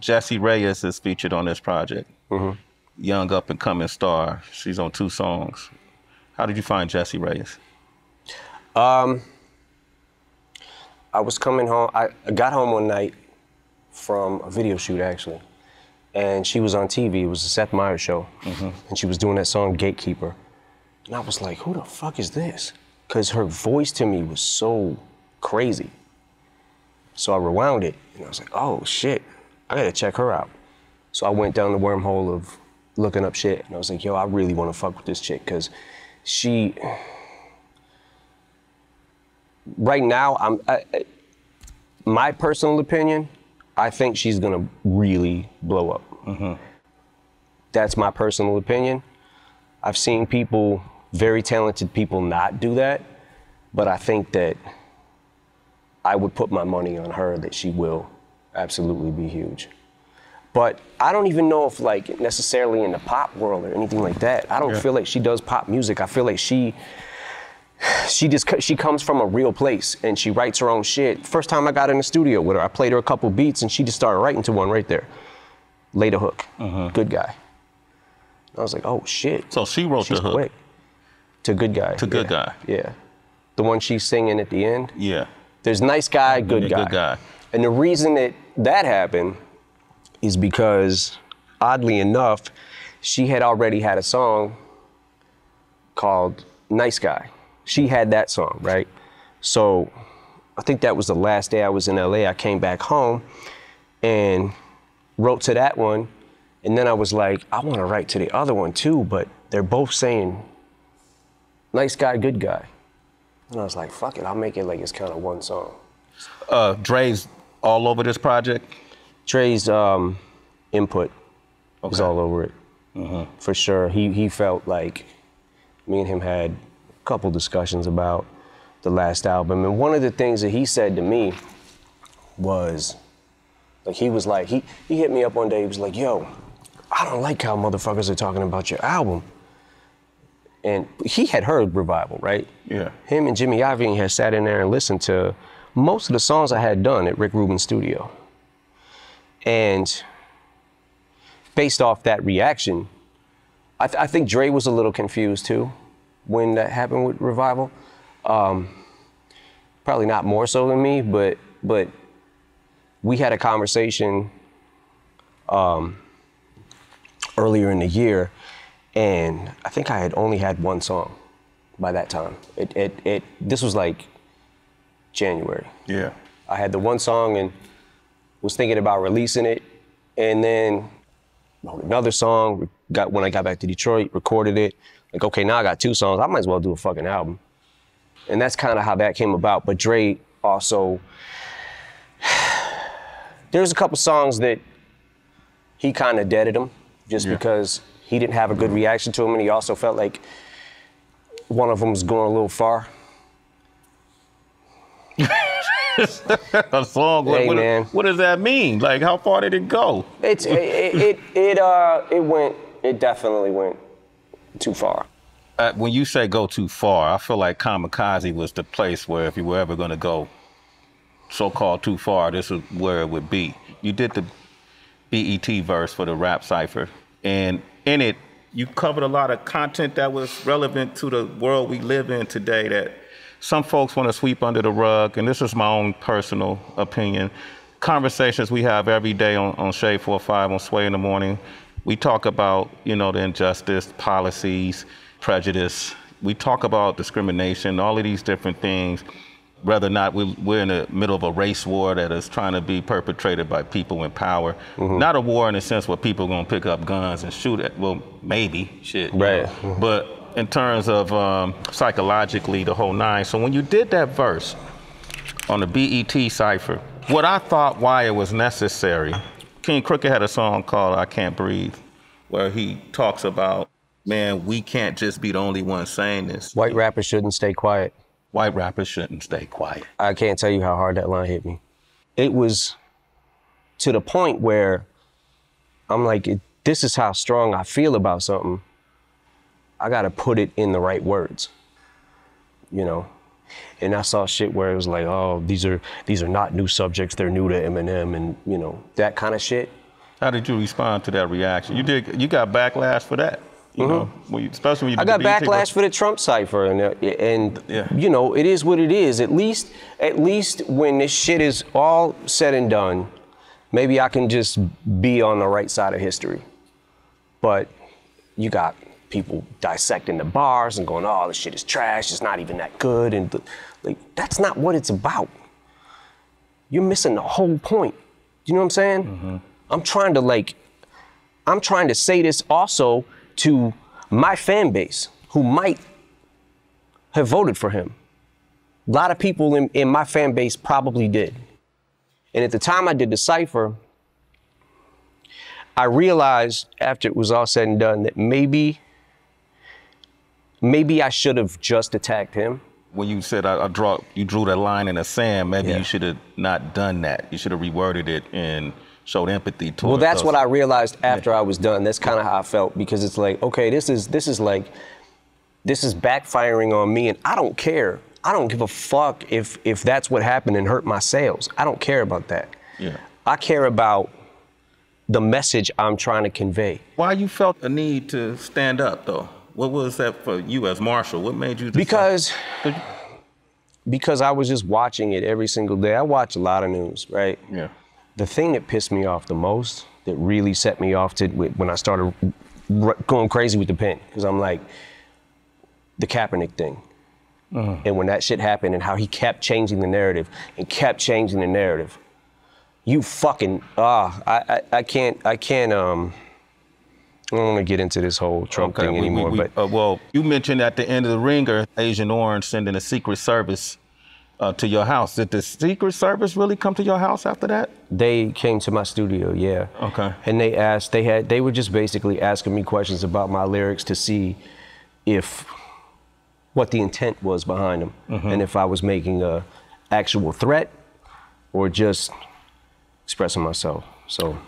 Jessie Reyes is featured on this project. Young up and coming star. She's on 2 songs. How did you find Jessie Reyes? I was coming home. I got home one night from a video shoot, actually, and she was on TV. It was the Seth Meyers show, and she was doing that song Gatekeeper. And I was like, who the fuck is this? Because her voice to me was so crazy. So I rewound it, and I was like, oh shit, I gotta check her out. So I went down the wormhole of looking up shit, and I was like, yo, I really wanna fuck with this chick, because she, right now, my personal opinion, I think she's gonna really blow up. That's my personal opinion. I've seen people, very talented people, not do that, but I think that I would put my money on her that she will absolutely be huge. But I don't even know if like necessarily in the pop world or anything like that. I don't feel like she does pop music. I feel like she comes from a real place and she writes her own shit. First time I got in the studio with her, I played her a couple beats and she just started writing to one right there. Laid a hook, Good Guy. I was like, oh shit. So she wrote the hook. Quick. To Good Guy. To Good Guy. Yeah. The one she's singing at the end. Yeah. There's Nice Guy, Good Guy. Good Guy. And the reason that happened is because, oddly enough, she had already had a song called Nice Guy. She had that song, right? So I think that was the last day I was in LA. I came back home and wrote to that one. And then I was like, I want to write to the other one too, but they're both saying Nice Guy, Good Guy. And I was like, fuck it, I'll make it like it's kind of one song. Dre's all over this project? Dre's input is all over it, for sure. He felt like me and him had a couple discussions about the last album. And one of the things that he said to me was, like, he hit me up one day, he was like, yo, I don't like how motherfuckers are talking about your album. And he had heard Revival, right? Yeah. Him and Jimmy Iovine had sat in there and listened to most of the songs I had done at Rick Rubin's studio. And based off that reaction, I think Dre was a little confused too when that happened with Revival. Probably not more so than me, but we had a conversation earlier in the year, and I think I had only had one song by that time. This was like January. Yeah. I had the one song and was thinking about releasing it, and then wrote another song. When I got back to Detroit, recorded it. Like, okay, now I got 2 songs. I might as well do a fucking album. And that's kind of how that came about. But Dre also, there's a couple songs that he kind of deaded them just because he didn't have a good reaction to them, and he also felt like one of them was going a little far. A song? Hey, man. What does that mean? Like, how far did it go? It definitely went too far. When you say go too far, I feel like Kamikaze was the place where if you were ever going to go so-called too far, this is where it would be. You did the BET verse for the rap cypher, and in it, you covered a lot of content that was relevant to the world we live in today that some folks want to sweep under the rug, and this is my own personal opinion. Conversations we have every day on Shade 45 on Sway in the Morning, we talk about, the injustice, policies, prejudice. We talk about discrimination, all of these different things, whether or not we're in the middle of a race war that is trying to be perpetrated by people in power. Not a war in the sense where people are going to pick up guns and shoot at, well, maybe, shit. Right. But in terms of psychologically, the whole nine. So when you did that verse on the BET cypher, what I thought why it was necessary, King Crooked had a song called I Can't Breathe, where he talks about, man, we can't just be the only ones saying this. White rappers shouldn't stay quiet. White rappers shouldn't stay quiet. I can't tell you how hard that line hit me. It was to the point where I'm like, this is how strong I feel about something. I gotta put it in the right words, And I saw shit where it was like, oh, these are not new subjects, they're new to Eminem, and that kind of shit. How did you respond to that reaction? You got backlash for that. You know, especially when you I got backlash for the Trump cipher, and you know, it is what it is. At least when this shit is all said and done, maybe I can just be on the right side of history. But you got people dissecting the bars and going, "Oh, this shit is trash. It's not even that good," and like that's not what it's about. You're missing the whole point. You know what I'm saying? I'm trying to say this also to my fan base who might have voted for him. A lot of people in my fan base probably did. And at the time I did the cipher, I realized after it was all said and done that maybe I should have just attacked him. When you said you drew that line in the sand, maybe you should have not done that. You should have reworded it and showed empathy towards. Well, that's what I realized after I was done. That's kind of how I felt, because it's like, okay, this is backfiring on me, and I don't care. I don't give a fuck if that's what happened and hurt my sales. I don't care about that. Yeah. I care about the message I'm trying to convey. Why you felt a need to stand up, though? What was that for you as Marshall? What made you decide? Because I was just watching it every single day. I watch a lot of news, right? Yeah. The thing that pissed me off the most, that really set me off when I started going crazy with the pen, because I'm like, the Kaepernick thing. And when that shit happened and how he kept changing the narrative and kept changing the narrative. You fucking, I can't, I don't want to get into this whole Trump thing anymore. But well, you mentioned at the end of the ringer, Agent Orange sending a Secret Service to your house. Did the Secret Service really come to your house after that? They came to my studio, yeah. Okay. And they were just basically asking me questions about my lyrics to see what the intent was behind them, and if I was making a actual threat or just expressing myself. So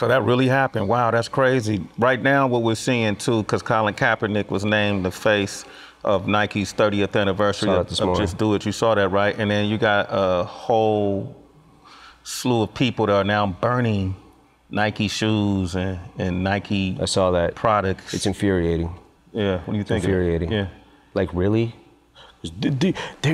that really happened. Wow, that's crazy. Right now, what we're seeing too, because Colin Kaepernick was named the face of Nike's 30th anniversary of Just Do It. You saw that, right? And then you got a whole slew of people that are now burning Nike shoes and Nike I saw that. products. It's infuriating. Yeah, what do you think? Infuriating. Yeah. Like, really?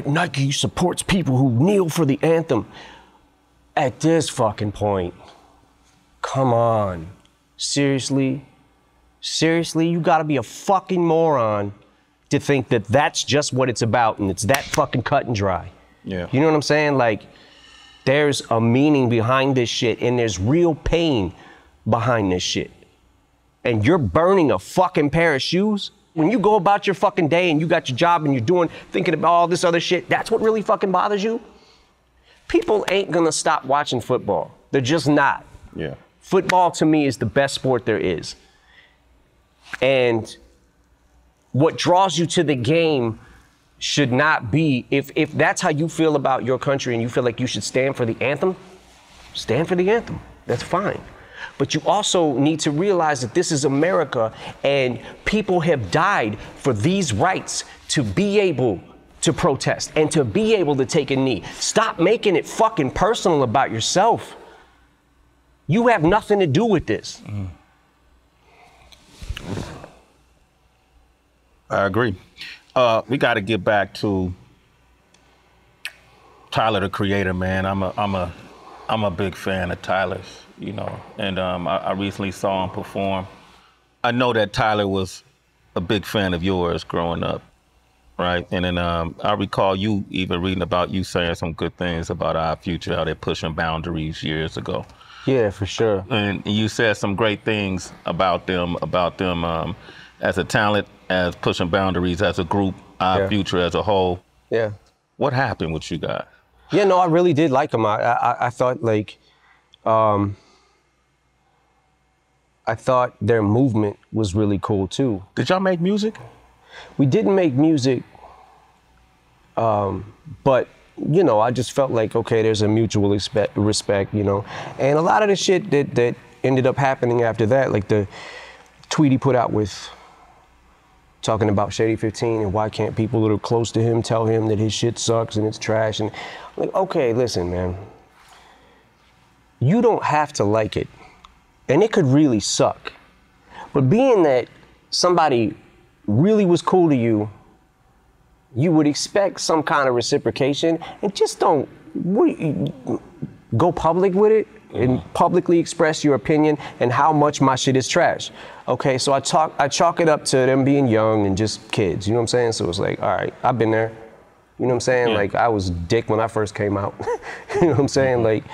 Nike supports people who kneel for the anthem. At this fucking point, come on. Seriously? Seriously? You gotta be a fucking moron to think that that's just what it's about and it's that fucking cut and dry. Yeah. You know what I'm saying? Like, there's a meaning behind this shit and there's real pain behind this shit. And you're burning a fucking pair of shoes? When you go about your fucking day and you got your job and you're thinking about all this other shit, that's what really fucking bothers you? People ain't gonna stop watching football. They're just not. Yeah. Football to me is the best sport there is. And what draws you to the game should not be, if that's how you feel about your country and you feel like you should stand for the anthem, stand for the anthem. That's fine. But you also need to realize that this is America and people have died for these rights to be able to protest and to be able to take a knee. Stop making it fucking personal about yourself. You have nothing to do with this. I agree. We got to get back to Tyler, the Creator, man. I'm a big fan of Tyler's, you know, and I recently saw him perform. I know that Tyler was a big fan of yours growing up, right? And then I recall you even reading about you saying some good things about Our Future, how they're pushing boundaries years ago. Yeah, for sure. And you said some great things about them as a talent, as pushing boundaries, as a group, Our Future as a whole. Yeah. What happened with you guys? Yeah, no, I really did like them. I thought like, I thought their movement was really cool too. Did y'all make music? We didn't make music, but you know, I just felt like, okay, there's a mutual respect, you know. And a lot of the shit that ended up happening after that, like the tweet he put out with talking about Shady 15 and why can't people that are close to him tell him that his shit sucks and it's trash. And I'm like, okay, listen, man, you don't have to like it. And it could really suck. But being that somebody really was cool to you, you would expect some kind of reciprocation, and just don't go public with it and publicly express your opinion and how much my shit is trash. Okay, so I chalk it up to them being young and just kids, you know what I'm saying? So it's like, all right, I've been there. You know what I'm saying? Yeah. Like, I was dick when I first came out. You know what I'm saying? Like,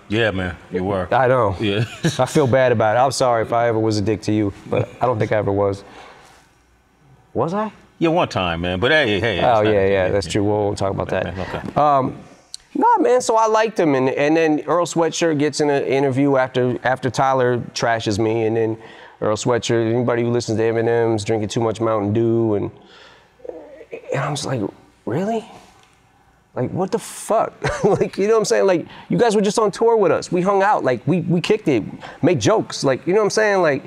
yeah, man, you were. I know. Yeah. I feel bad about it. I'm sorry if I ever was a dick to you, but I don't think I ever was. Was I? Yeah, one time, man. But hey. Oh yeah, that's true. We won't talk about that. Okay. Nah, man. So I liked him, and then Earl Sweatshirt gets in an interview after Tyler trashes me, and then Earl Sweatshirt. Anybody who listens to Eminem's drinking too much Mountain Dew, and I'm just like, really? Like, what the fuck? Like, you know what I'm saying? Like, you guys were just on tour with us. We hung out. Like, we kicked it, made jokes. Like, you know what I'm saying? Like,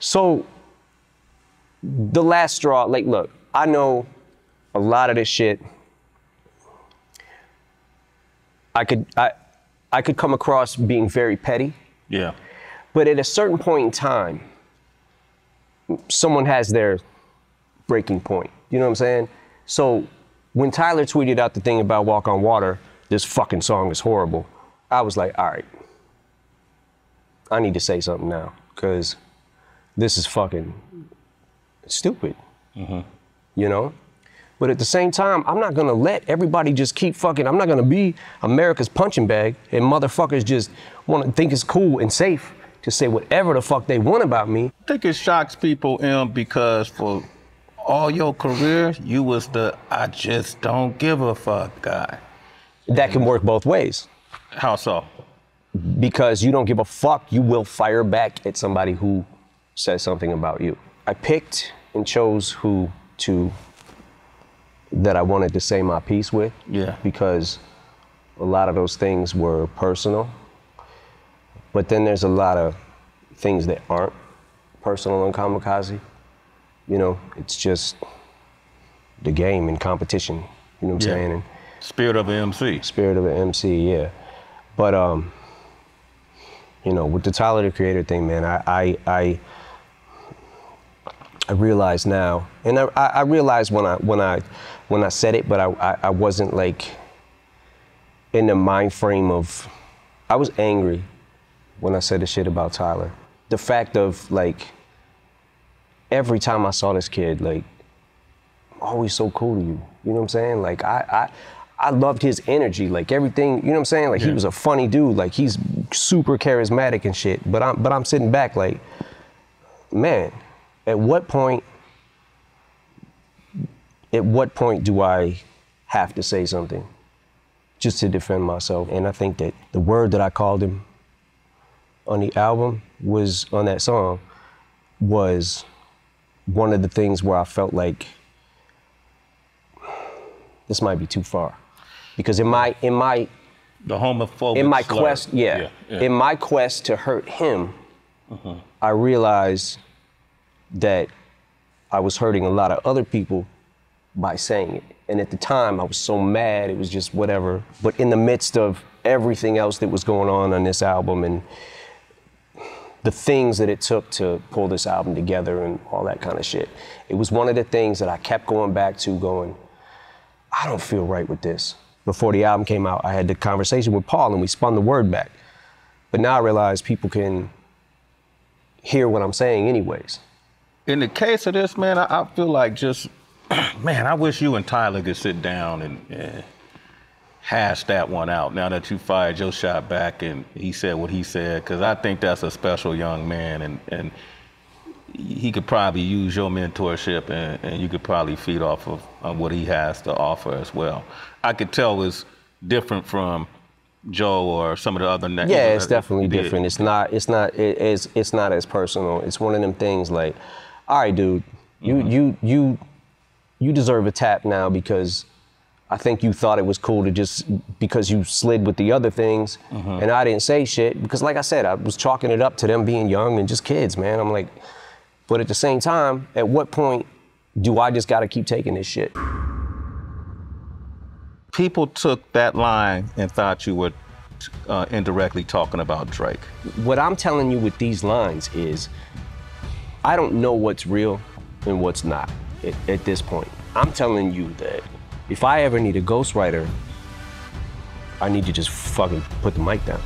so the last straw. Like, look, I know a lot of this shit. I could come across being very petty. Yeah. But at a certain point in time, someone has their breaking point. You know what I'm saying? So when Tyler tweeted out the thing about Walk on Water, this fucking song is horrible, I was like, all right, I need to say something now, because this is fucking stupid. You know? But at the same time, I'm not gonna let everybody just keep fucking, I'm not gonna be America's punching bag and motherfuckers just wanna think it's cool and safe to say whatever the fuck they want about me. I think it shocks people, because for all your career, you was the I just don't give a fuck guy. That can work both ways. How so? Because you don't give a fuck, you will fire back at somebody who says something about you. I picked and chose who that I wanted to say my piece with. Yeah. Because a lot of those things were personal. But then there's a lot of things that aren't personal on Kamikaze. You know, it's just the game and competition. You know what I'm saying? And spirit of an MC. Spirit of an MC, yeah. But you know, with the Tyler the Creator thing, man, I realize now, and I realized when I said it, but I wasn't like in the mind frame of, I was angry when I said the shit about Tyler. The fact of like, every time I saw this kid, like, always so cool to you. You know what I'm saying? Like, I loved his energy, like everything, you know what I'm saying? Like, he was a funny dude, like he's super charismatic and shit. But I'm sitting back like, man, at what point do I have to say something just to defend myself? And I think that the word that I called him on the album was, on that song, was one of the things where I felt like this might be too far. Because in my the homophobic in my slur. quest, in my quest to hurt him, I realized that I was hurting a lot of other people by saying it. And at the time, I was so mad, it was just whatever. But in the midst of everything else that was going on this album and the things that it took to pull this album together and all that kind of shit, it was one of the things that I kept going back to, going, I don't feel right with this. Before the album came out, I had the conversation with Paul and we spun the word back. But now I realize people can hear what I'm saying anyways. In the case of this, man, I feel like just, man, I wish you and Tyler could sit down and hash that one out now that you fired your shot back and he said what he said, because I think that's a special young man, and he could probably use your mentorship and you could probably feed off of what he has to offer as well. I could tell it's different from Joe or some of the other names. Yeah, it's definitely different. It's not as personal. It's one of them things like, all right, dude, you deserve a tap now because I think you thought it was cool to just, because you slid with the other things and I didn't say shit, because like I said, I was chalking it up to them being young and just kids, man. I'm like, but at the same time, at what point do I just gotta keep taking this shit? People took that line and thought you were indirectly talking about Drake. What I'm telling you with these lines is, I don't know what's real and what's not at this point. I'm telling you that if I ever need a ghostwriter, I need to just fucking put the mic down.